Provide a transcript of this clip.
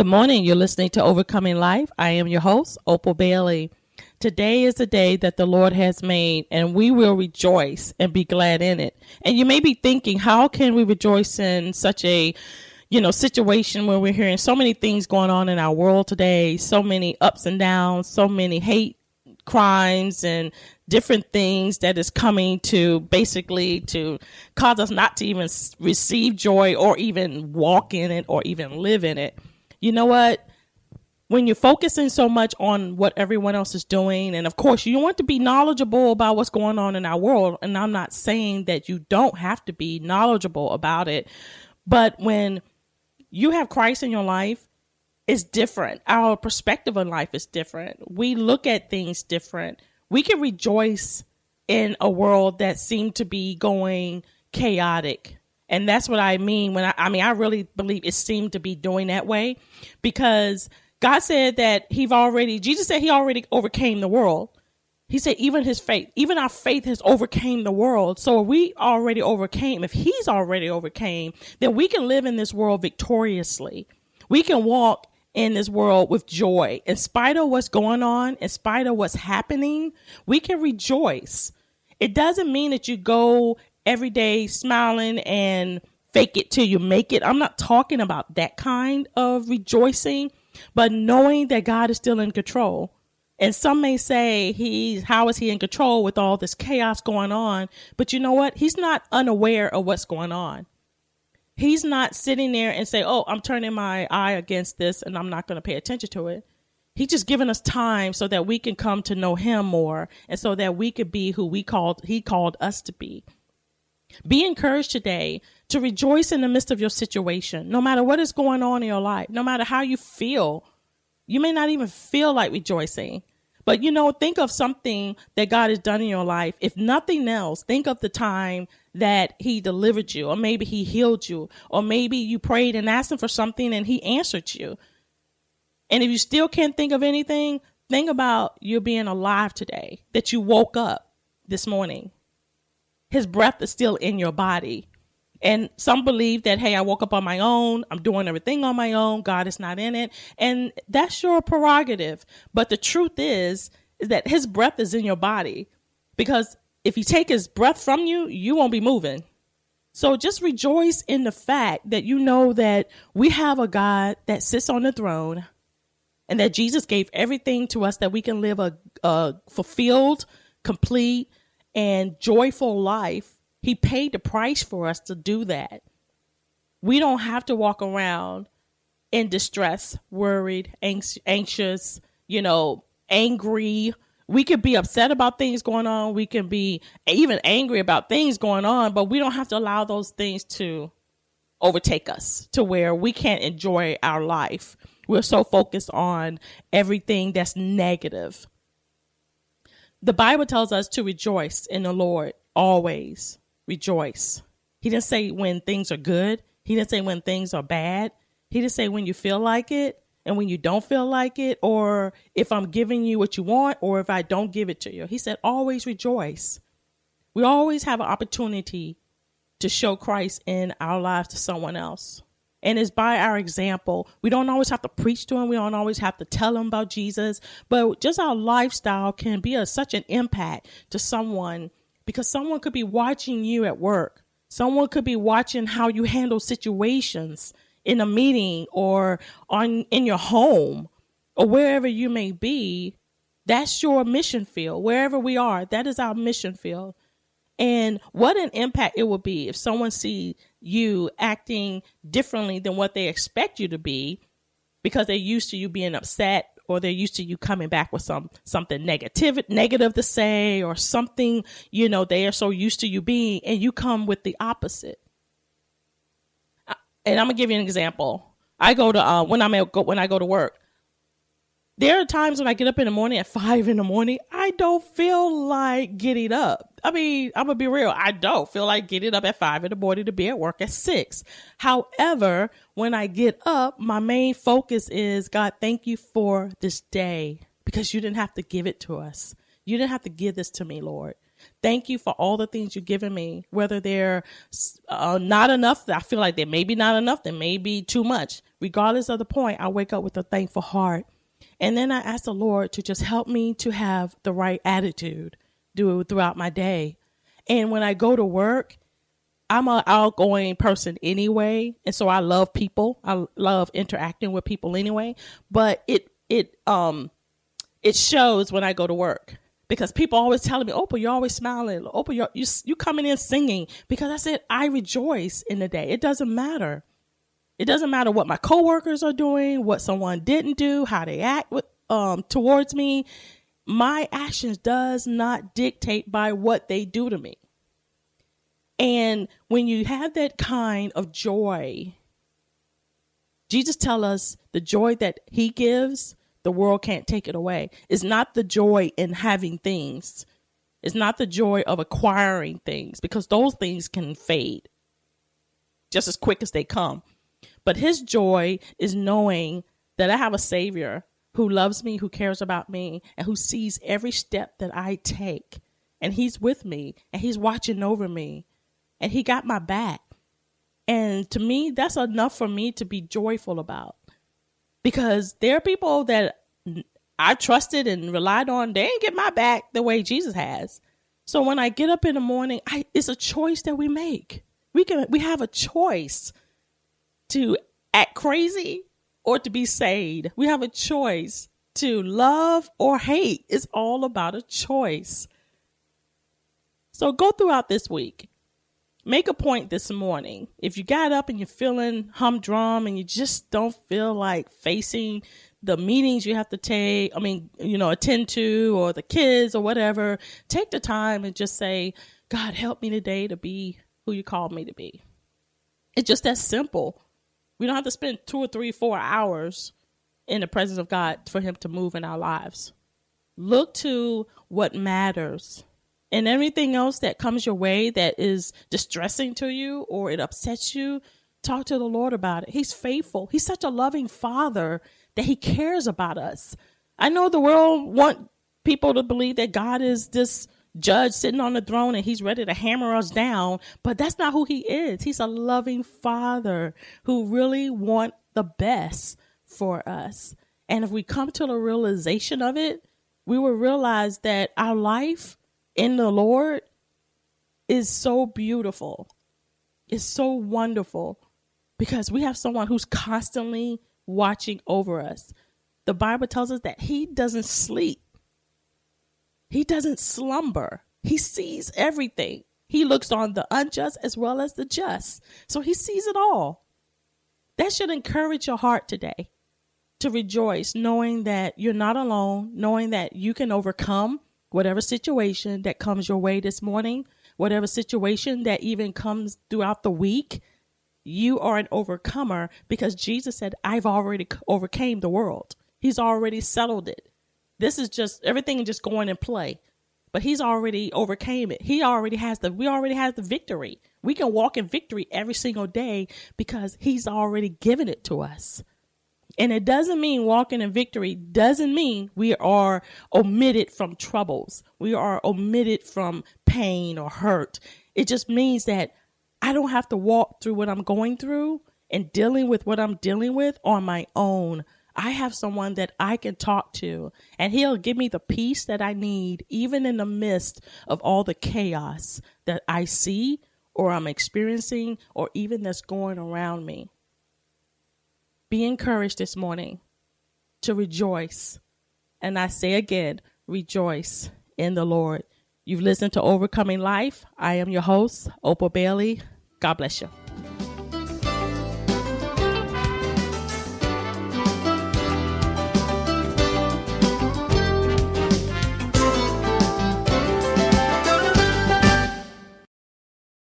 Good morning. You're listening to Overcoming Life. I am your host, Opal Bailey. Today is the day that the Lord has made, and we will rejoice and be glad in it. And you may be thinking, how can we rejoice in such a situation where we're hearing so many things going on in our world today, so many ups and downs, so many hate crimes and different things that is coming to basically to cause us not to even receive joy or even walk in it or even live in it. You know what? When you're focusing so much on what everyone else is doing, and of course you want to be knowledgeable about what's going on in our world, and I'm not saying that you don't have to be knowledgeable about it, but when you have Christ in your life, it's different. Our perspective on life is different. We look at things different. We can rejoice in a world that seemed to be going chaotic. And that's what I mean when I really believe it seemed to be doing that way, because God said that Jesus said he already overcame the world. He said even our faith has overcame the world. So if we already overcame, if he's already overcame, then we can live in this world victoriously. We can walk in this world with joy. In spite of what's going on, in spite of what's happening, we can rejoice. It doesn't mean that you go every day smiling and fake it till you make it. I'm not talking about that kind of rejoicing, but knowing that God is still in control. And some may say, how is he in control with all this chaos going on? But you know what? He's not unaware of what's going on. He's not sitting there and say, oh, I'm turning my eye against this and I'm not going to pay attention to it. He's just giving us time so that we can come to know him more and so that we could be who he called us to be. Be encouraged today to rejoice in the midst of your situation, no matter what is going on in your life, no matter how you feel. You may not even feel like rejoicing, but think of something that God has done in your life. If nothing else, think of the time that he delivered you, or maybe he healed you, or maybe you prayed and asked him for something and he answered you. And if you still can't think of anything, think about you being alive today, that you woke up this morning. His breath is still in your body. And some believe that, hey, I woke up on my own. I'm doing everything on my own. God is not in it. And that's your prerogative. But the truth is that his breath is in your body, because if you take his breath from you, you won't be moving. So just rejoice in the fact that you know that we have a God that sits on the throne and that Jesus gave everything to us that we can live a fulfilled, complete, and joyful life. He paid the price for us to do that. We don't have to walk around in distress, worried, anxious, angry. We could be upset about things going on. We can be even angry about things going on, but we don't have to allow those things to overtake us to where we can't enjoy our life. We're so focused on everything that's negative. The Bible tells us to rejoice in the Lord always. Rejoice. He didn't say when things are good. He didn't say when things are bad. He didn't say when you feel like it and when you don't feel like it, or if I'm giving you what you want or if I don't give it to you. He said always rejoice. We always have an opportunity to show Christ in our lives to someone else. And it's by our example. We don't always have to preach to him. We don't always have to tell him about Jesus. But just our lifestyle can be such an impact to someone, because someone could be watching you at work. Someone could be watching how you handle situations in a meeting or in your home or wherever you may be. That's your mission field. Wherever we are, that is our mission field. And what an impact it would be if someone sees you acting differently than what they expect you to be, because they're used to you being upset, or they're used to you coming back with something negative to say, or something, they are so used to you being, and you come with the opposite. And I'm gonna give you an example. I go to when I go to work. There are times when I get up in the morning at 5 a.m, I don't feel like getting up. I mean, I'm going to be real. I don't feel like getting up at 5 a.m. to be at work at 6. However, when I get up, my main focus is, God, thank you for this day, because you didn't have to give it to us. You didn't have to give this to me, Lord. Thank you for all the things you've given me, whether they're not enough. I feel like they may be not enough. They may be too much. Regardless of the point, I wake up with a thankful heart. And then I ask the Lord to just help me to have the right attitude throughout my day. And when I go to work, I'm an outgoing person anyway. And so I love people. I love interacting with people anyway. But it shows when I go to work. Because people always telling me, Opal, you're always smiling. Opal, you coming in singing. Because I said, I rejoice in the day. It doesn't matter. It doesn't matter what my coworkers are doing, what someone didn't do, how they act towards me. My actions does not dictate by what they do to me. And when you have that kind of joy, Jesus tells us the joy that he gives, the world can't take it away. It's not the joy in having things. It's not the joy of acquiring things, because those things can fade just as quick as they come. But his joy is knowing that I have a Savior who loves me, who cares about me, and who sees every step that I take. And he's with me, and he's watching over me, and he got my back. And to me, that's enough for me to be joyful about. Because there are people that I trusted and relied on, they ain't get my back the way Jesus has. So when I get up in the morning, it's a choice that we make. We have a choice to act crazy or to be saved. We have a choice to love or hate. It's all about a choice. So go throughout this week. Make a point this morning. If you got up and you're feeling humdrum and you just don't feel like facing the meetings you have to attend to, or the kids or whatever, take the time and just say, God, help me today to be who you called me to be. It's just that simple. We don't have to spend 2 or 3, 4 hours in the presence of God for him to move in our lives. Look to what matters. And everything else that comes your way that is distressing to you or it upsets you, talk to the Lord about it. He's faithful. He's such a loving Father that he cares about us. I know the world want people to believe that God is this judge sitting on the throne and he's ready to hammer us down, but that's not who he is. He's a loving Father who really wants the best for us. And if we come to the realization of it, we will realize that our life in the Lord is so beautiful. It's so wonderful because we have someone who's constantly watching over us. The Bible tells us that he doesn't sleep. He doesn't slumber. He sees everything. He looks on the unjust as well as the just. So he sees it all. That should encourage your heart today to rejoice, knowing that you're not alone, knowing that you can overcome whatever situation that comes your way this morning, whatever situation that even comes throughout the week. You are an overcomer because Jesus said, I've already overcame the world. He's already settled it. This is just everything just going in play, but he's already overcame it. We already have the victory. We can walk in victory every single day because he's already given it to us. And it doesn't mean walking in victory doesn't mean we are omitted from troubles. We are omitted from pain or hurt. It just means that I don't have to walk through what I'm going through and dealing with what I'm dealing with on my own. I have someone that I can talk to, and he'll give me the peace that I need, even in the midst of all the chaos that I see or I'm experiencing or even that's going around me. Be encouraged this morning to rejoice. And I say again, rejoice in the Lord. You've listened to Overcoming Life. I am your host, Opal Bailey. God bless you.